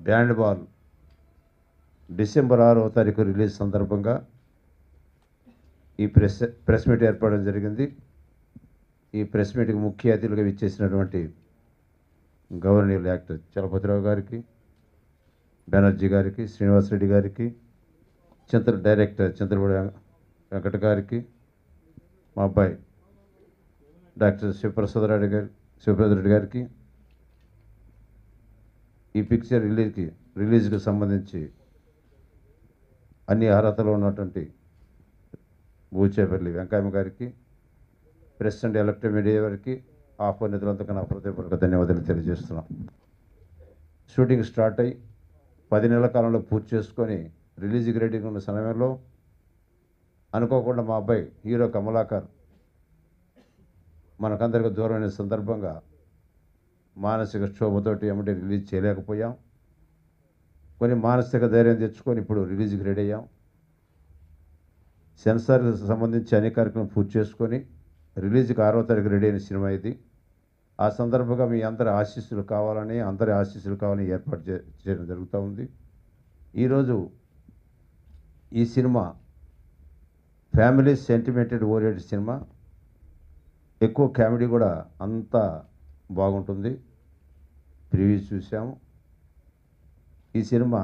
Band ball December 6వ తారీఖు release సందర్భంగా ఈ ప్రెస్ మీట్ ఏర్పడడం జరిగింది. ఈ ప్రెస్ మీట్కి ముఖ్య అతిథులుగా విచ్చేసినటువంటి గవర్నర్ యాక్టర్ చలపతిరావు గారికి, బెనర్జీ గారికి, శ్రీనివాసరెడ్డి గారికి, డైరెక్టర్ చంద్రబాబు వెంకట గారికి, మా అబ్బాయి డాక్టర్ శివప్రసాద్ రెడ్డి గారికి, ఈ పిక్చర్ రిలీజ్కి సంబంధించి అన్ని అర్హతలు ఉన్నటువంటి బూచేపల్లి వెంకయ్య గారికి, ప్రెస్ అండ్ ఎలక్ట్రానిక్ మీడియా వారికి, ఆహ్వానితులంతా నా హృదయపూర్వక ధన్యవాదాలు తెలియజేస్తున్నాం. షూటింగ్ స్టార్ట్ అయ్యి 10 నెలల కాలంలో పూర్తి చేసుకొని రిలీజ్కి రెడీగా ఉన్న సమయంలో అనుకోకుండా మా అబ్బాయి హీరో కమలాకర్ మనకందరికి దూరమైన సందర్భంగా మానసిక క్షోభతోటి ఎమ్మటి రిలీజ్ చేయలేకపోయాం. కొన్ని మానసిక ధైర్యం తెచ్చుకొని ఇప్పుడు రిలీజ్కి రెడీ అయ్యాం. సెన్సార్కి సంబంధించి అన్ని కార్యక్రమం పూర్తి చేసుకొని రిలీజ్కి 6వ తారీఖు రెడీ అయిన సినిమా ఇది. ఆ సందర్భంగా మీ అందరి ఆశీస్సులు కావాలని ఏర్పాటు చేయడం జరుగుతూ ఉంది. ఈరోజు ఈ సినిమా ఫ్యామిలీ సెంటిమెంటెడ్ ఓరియంటెడ్ సినిమా, ఎక్కువ కామెడీ కూడా అంతా బాగుంటుంది. ప్రివ్యూస్ చూసాము. ఈ సినిమా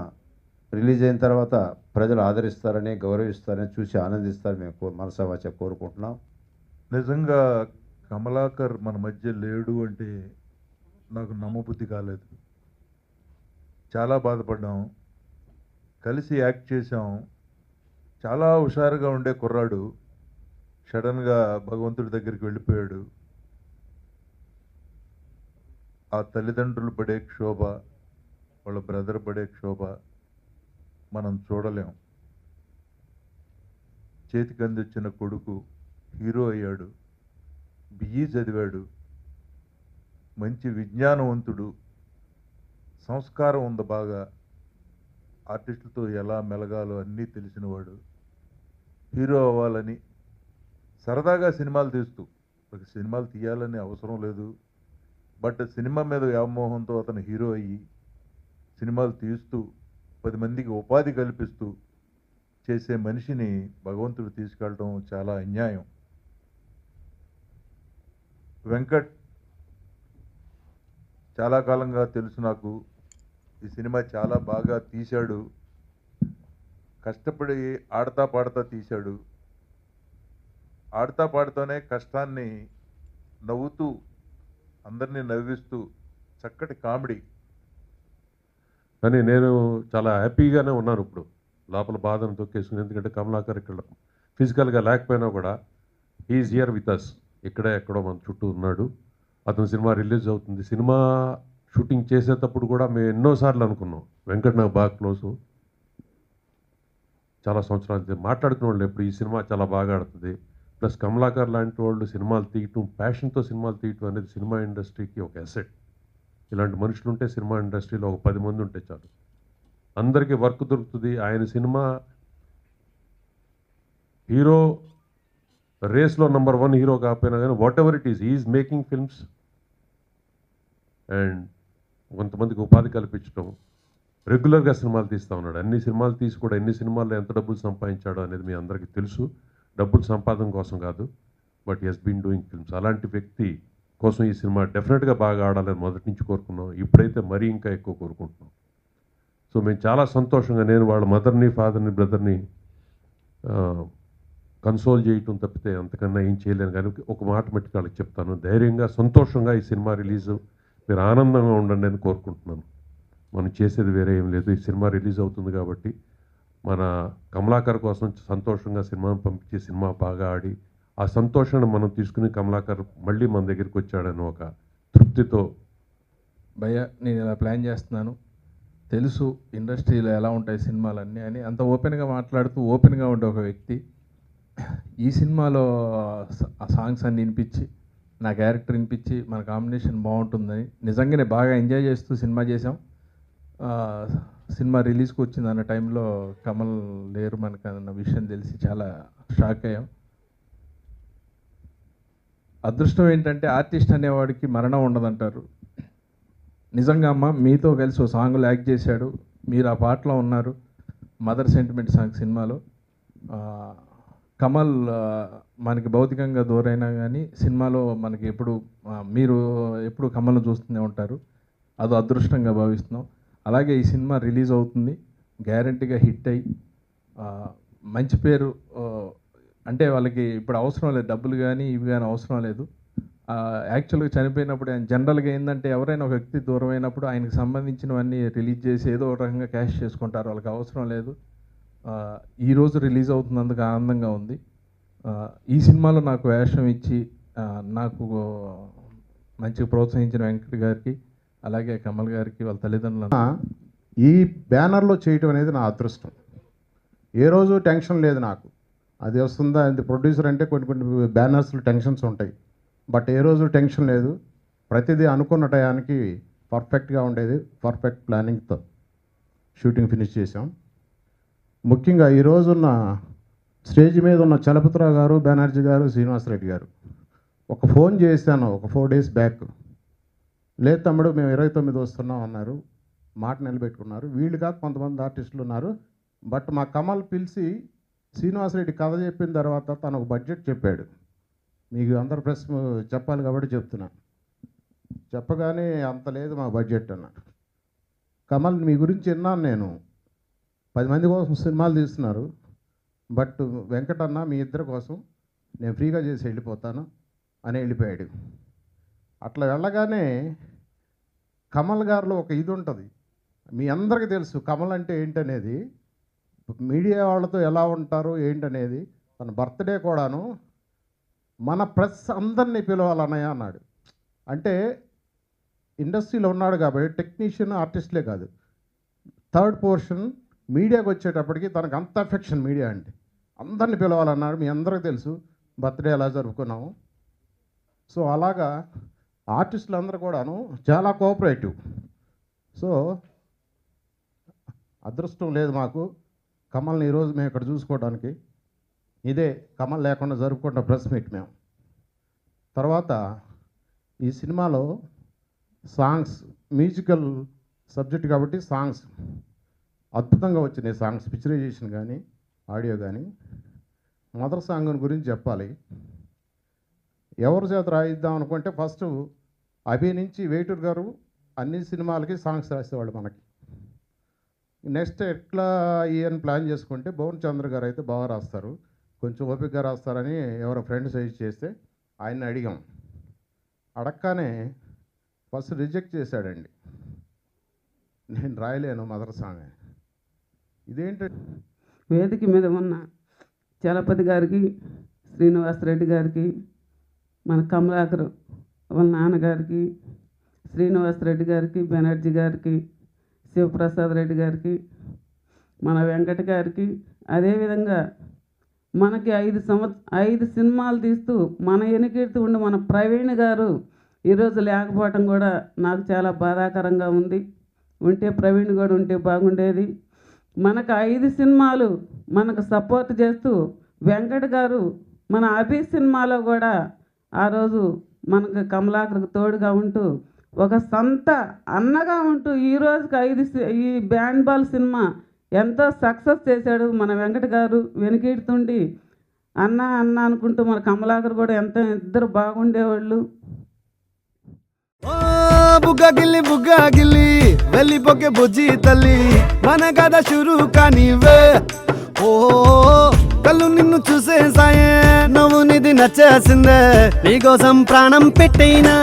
రిలీజ్ అయిన తర్వాత ప్రజలు ఆదరిస్తారని, గౌరవిస్తారని, చూసి ఆనందిస్తారని మేము మనసావాచ కోరుకుంటున్నాం. నిజంగా కమలాకర్ మన మధ్య లేడు అంటే నాకు నమ్మబుద్ధి కాలేదు. చాలా బాధపడ్డాం. కలిసి యాక్ట్ చేసాం. చాలా హుషారుగా ఉండే కుర్రాడు సడన్గా భగవంతుడి దగ్గరికి వెళ్ళిపోయాడు. ఆ తల్లిదండ్రులు పడే క్షోభ, వాళ్ళ బ్రదర్ పడే క్షోభ మనం చూడలేం. చేతికి అందించిన కొడుకు హీరో అయ్యాడు, బిఈ చదివాడు, మంచి విజ్ఞానవంతుడు, సంస్కారం ఉంది బాగా, ఆర్టిస్టులతో ఎలా మెలగాలో అన్నీ తెలిసినవాడు, హీరో అవ్వాలని సరదాగా సినిమాలు తీస్తూ, ఒక సినిమాలు తీయాలని అవసరం లేదు, బట్ సినిమా మీద వ్యామోహంతో అతను హీరో అయ్యి సినిమాలు తీస్తూ 10 మందికి ఉపాధి కల్పిస్తూ చేసే మనిషిని భగవంతుడు తీసుకెళ్ళడం చాలా అన్యాయం. వెంకట్ చాలా కాలంగా తెలుసు నాకు. ఈ సినిమా చాలా బాగా తీశాడు. కష్టపడి ఆడతా పాడతా తీశాడు. ఆడతా పాడుతూనే కష్టాన్ని నవ్వుతూ, అందరినీ నవ్విస్తూ చక్కటి కామెడీ. కానీ నేను చాలా హ్యాపీగానే ఉన్నాను ఇప్పుడు, లోపల బాధను తొక్కేసుకుని. ఎందుకంటే కమలాకర్ ఇక్కడ ఫిజికల్గా లేకపోయినా కూడా హీఈస్ హియర్ విత్ అస్. ఇక్కడే ఎక్కడో మన చుట్టూ ఉన్నాడు. అతను సినిమా రిలీజ్ అవుతుంది. సినిమా షూటింగ్ చేసేటప్పుడు కూడా మేము ఎన్నోసార్లు అనుకున్నాం, వెంకట్ నాకు బాగా క్లోజు, చాలా సంవత్సరాలు మాట్లాడుకునే వాళ్ళు ఎప్పుడు ఈ సినిమా చాలా బాగా ఆడుతుంది. ప్లస్ కమలాకర్ లాంటి వాళ్ళు సినిమాలు తీయటం, ప్యాషన్తో సినిమాలు తీయటం అనేది సినిమా ఇండస్ట్రీకి ఒక అసెట్. ఇలాంటి మనుషులు ఉంటే సినిమా ఇండస్ట్రీలో ఒక 10 మంది ఉంటే చాలు, అందరికీ వర్క్ దొరుకుతుంది. ఆయన సినిమా హీరో రేస్లో నెంబర్ 1 హీరో కాకపోయినా కానీ what ever it is, is making films and కొంతమందికి ఉపాధి కల్పించడం, రెగ్యులర్గా సినిమాలు తీస్తూ ఉన్నాడు. అన్ని సినిమాలు తీసి కూడా ఎన్ని సినిమాల్లో ఎంత డబ్బులు సంపాదించాడో అనేది మీ అందరికీ తెలుసు. డబ్బులు సంపాదన కోసం కాదు, but he's been doing films. అలాంటి వ్యక్తి కోసం ఈ సినిమా డెఫినెట్గా బాగా ఆడాలని మొదటి నుంచి కోరుకున్నాం. ఇప్పుడైతే మరీ ఇంకా ఎక్కువ కోరుకుంటున్నాం. సో మేము చాలా సంతోషంగా, నేను వాళ్ళ మదర్ని, ఫాదర్ని, బ్రదర్ని కన్సోల్ చేయటం తప్పితే అంతకన్నా ఏం చేయలేను. కానీ ఒక మాట మట్టుకు వాళ్ళకి చెప్తాను, ధైర్యంగా సంతోషంగా ఈ సినిమా రిలీజు మీరు ఆనందంగా ఉండండి అని కోరుకుంటున్నాను. మనం చేసేది వేరే ఏం లేదు. ఈ సినిమా రిలీజ్ అవుతుంది కాబట్టి మన కమలాకర్ కోసం సంతోషంగా సినిమాను పంపించి సినిమా బాగా ఆడి ఆ సంతోషాన్ని మనం తీసుకుని కమలాకర్ మళ్ళీ మన దగ్గరికి వచ్చాడని ఒక తృప్తితో. భయ్య, నేను ఇలా ప్లాన్ చేస్తున్నాను, తెలుసు ఇండస్ట్రీలో ఎలా ఉంటాయి సినిమాలన్నీ అని అంత ఓపెన్గా మాట్లాడుతూ ఓపెన్గా ఉండే ఒక వ్యక్తి ఈ సినిమాలో ఆ సాంగ్స్ అన్ని వినిపించి, నా క్యారెక్టర్ వినిపించి, మన కాంబినేషన్ బాగుంటుందని నిజంగానే బాగా ఎంజాయ్ చేస్తూ సినిమా చేసాం. సినిమా రిలీజ్కి వచ్చింది అన్న టైంలో కమల్ లేరు మనకు అన్న విషయం తెలిసి చాలా షాక్ అయ్యాం. అదృష్టం ఏంటంటే ఆర్టిస్ట్ అనేవాడికి మరణం ఉండదంటారు. నిజంగా అమ్మ మీతో కలిసి ఒక సాంగ్లో యాక్ట్ చేశాడు, మీరు ఆ పాటలో ఉన్నారు, మదర్ సెంటిమెంట్ సాంగ్ సినిమాలో. కమల్ మనకి భౌతికంగా దూరైనా కానీ సినిమాలో మనకి ఎప్పుడు మీరు ఎప్పుడు కమల్ని చూస్తూనే ఉంటారు, అది అదృష్టంగా భావిస్తున్నాం. అలాగే ఈ సినిమా రిలీజ్ అవుతుంది, గ్యారంటీగా హిట్ అయ్యి మంచి పేరు, అంటే వాళ్ళకి ఇప్పుడు అవసరం లేదు డబ్బులు కానీ ఇవి కానీ అవసరం లేదు. యాక్చువల్గా చనిపోయినప్పుడు ఆయన జనరల్గా ఏంటంటే ఎవరైనా ఒక వ్యక్తి దూరం అయినప్పుడు ఆయనకు సంబంధించినవన్నీ రిలీజ్ చేసి ఏదో ఒక రకంగా క్యాష్ చేసుకుంటారు, వాళ్ళకి అవసరం లేదు. ఈరోజు రిలీజ్ అవుతున్నందుకు ఆనందంగా ఉంది. ఈ సినిమాలో నాకు వేషం ఇచ్చి నాకు మంచిగా ప్రోత్సహించిన వెంకట్ గారికి, అలాగే కమల్ గారికి, వాళ్ళ తల్లిదండ్రులను ఈ బ్యానర్లో చేయటం అనేది నా అదృష్టం. ఏ రోజు టెన్షన్ లేదు నాకు, అది వస్తుందా అది ప్రొడ్యూసర్ అంటే కొన్ని బ్యానర్స్లో టెన్షన్స్ ఉంటాయి, బట్ ఏ రోజు టెన్షన్ లేదు. ప్రతిదీ అనుకున్న టయానికి పర్ఫెక్ట్గా ఉండేది, పర్ఫెక్ట్ ప్లానింగ్తో షూటింగ్ ఫినిష్ చేసాం. ముఖ్యంగా ఈ రోజున్న స్టేజ్ మీద ఉన్న చలపతిరావు గారు, బెనర్జీ గారు, శ్రీనివాసరెడ్డి గారు ఒక ఫోన్ చేశాను ఒక 4 days బ్యాక్. లేదు తమ్ముడు మేము 29 వస్తున్నాం అన్నారు, మాట నిలబెట్టుకున్నారు. వీళ్ళు కాక కొంతమంది ఆర్టిస్టులు ఉన్నారు, బట్ మా కమల్ పిలిచి శ్రీనివాసరెడ్డి కథ చెప్పిన తర్వాత తను ఒక బడ్జెట్ చెప్పాడు. మీకు అందరు ప్రెస్ చెప్పాలి కాబట్టి చెప్తున్నా. చెప్పగానే అంత లేదు మా బడ్జెట్ అన్నాడు. కమల్ మీ గురించి విన్నాను నేను, 10 మంది కోసం సినిమాలు తీస్తున్నారు, బట్ వెంకటన్న మీ ఇద్దరి కోసం నేను ఫ్రీగా చేసి వెళ్ళిపోతాను అని వెళ్ళిపోయాడు. అట్లా వెళ్ళగానే కమల్ గారిలో ఒక ఇది ఉంటుంది, మీ అందరికీ తెలుసు కమల్ అంటే ఏంటనేది, మీడియా వాళ్ళతో ఎలా ఉంటారు ఏంటనేది. తన బర్త్డే కూడాను మన ప్రెస్ అందరినీ పిలవాలన్నయ్య అన్నాడు. అంటే ఇండస్ట్రీలో ఉన్నాడు కాబట్టి టెక్నీషియన్ ఆర్టిస్ట్లే కాదు, థర్డ్ పోర్షన్ మీడియాకి వచ్చేటప్పటికి తనకు అంత అఫెక్షన్ మీడియా అంటే, అందరిని పిలవాలన్నాడు. మీ అందరికీ తెలుసు బర్త్డే ఎలా జరుపుకున్నాము. సో అలాగా ఆర్టిస్టులు అందరూ కూడాను చాలా కోఆపరేటివ్. సో అదృష్టం లేదు మాకు కమల్ని ఈరోజు మేము ఇక్కడ చూసుకోవడానికి. ఇదే కమల్ లేకుండా జరుపుకుంటున్న ప్రెస్ మీట్ మేము. తర్వాత ఈ సినిమాలో సాంగ్స్, మ్యూజికల్ సబ్జెక్ట్ కాబట్టి సాంగ్స్ అద్భుతంగా వచ్చినాయి. సాంగ్స్ పిక్చరైజేషన్ కానీ ఆడియో కానీ. మదర్ సాంగ్ గురించి చెప్పాలి. ఎవరి చేత రాయిద్దాం అనుకుంటే ఫస్ట్ అభి నుంచి వేటూరు గారు అన్ని సినిమాలకి సాంగ్స్ రాసేవాళ్ళు మనకి. నెక్స్ట్ ఎట్లా ఈయన ప్లాన్ చేసుకుంటే భువన్ చంద్ర గారు అయితే బాగా రాస్తారు, కొంచెం ఓపికగా రాస్తారని ఎవరో ఫ్రెండ్ సజెస్ట్ చేస్తే ఆయన్ని అడిగాం. అడగగానే ఫస్ట్ రిజెక్ట్ చేశాడండి, నేను రాయలేను మదర్ సాంగ్. ఇదేంటంటే వేదిక మీద ఉన్న చలపతి గారికి, శ్రీనివాసరెడ్డి గారికి, మన కమలాకర్ వాళ్ళ నాన్నగారికి, శ్రీనివాసరెడ్డి గారికి, బెనర్జీ గారికి, శివప్రసాద్ రెడ్డి గారికి, మన వెంకట గారికి, అదేవిధంగా మనకి 5 సినిమాలు తీస్తూ మన ఎన్నికీడుతూ ఉండి మన ప్రవీణ్ గారు ఈరోజు లేకపోవటం కూడా నాకు చాలా బాధాకరంగా ఉంది. ఉంటే ప్రవీణ్ కూడా ఉంటే బాగుండేది. మనకు 5 సినిమాలు మనకు సపోర్ట్ చేస్తూ వెంకట్ గారు మన అభి సినిమాలో కూడా ఆ రోజు మనకు కమలాకర్కి తోడుగా ఉంటూ ఒక సొంత అన్నగా ఉంటూ ఈ రోజుకి ఈ బ్యాండ్ బాల్ సినిమా ఎంతో సక్సెస్ చేశాడు మన వెంకట గారు. వెనుకీడుతుండి అన్న అన్న అనుకుంటూ మన కమలాకర్ కూడా ఎంతో ఇద్దరు బాగుండేవాళ్ళు. బుగ్గగిల్లి బుగ్గగిల్లి వెళ్ళిపోకే బుజ్జి తల్లి మన కథ షురు కానివే. ఓ కళ్ళు నిన్ను చూసే సాయే, నువ్వు నిధి నచ్చేసిందే, నీకోసం ప్రాణం పెట్టైనా.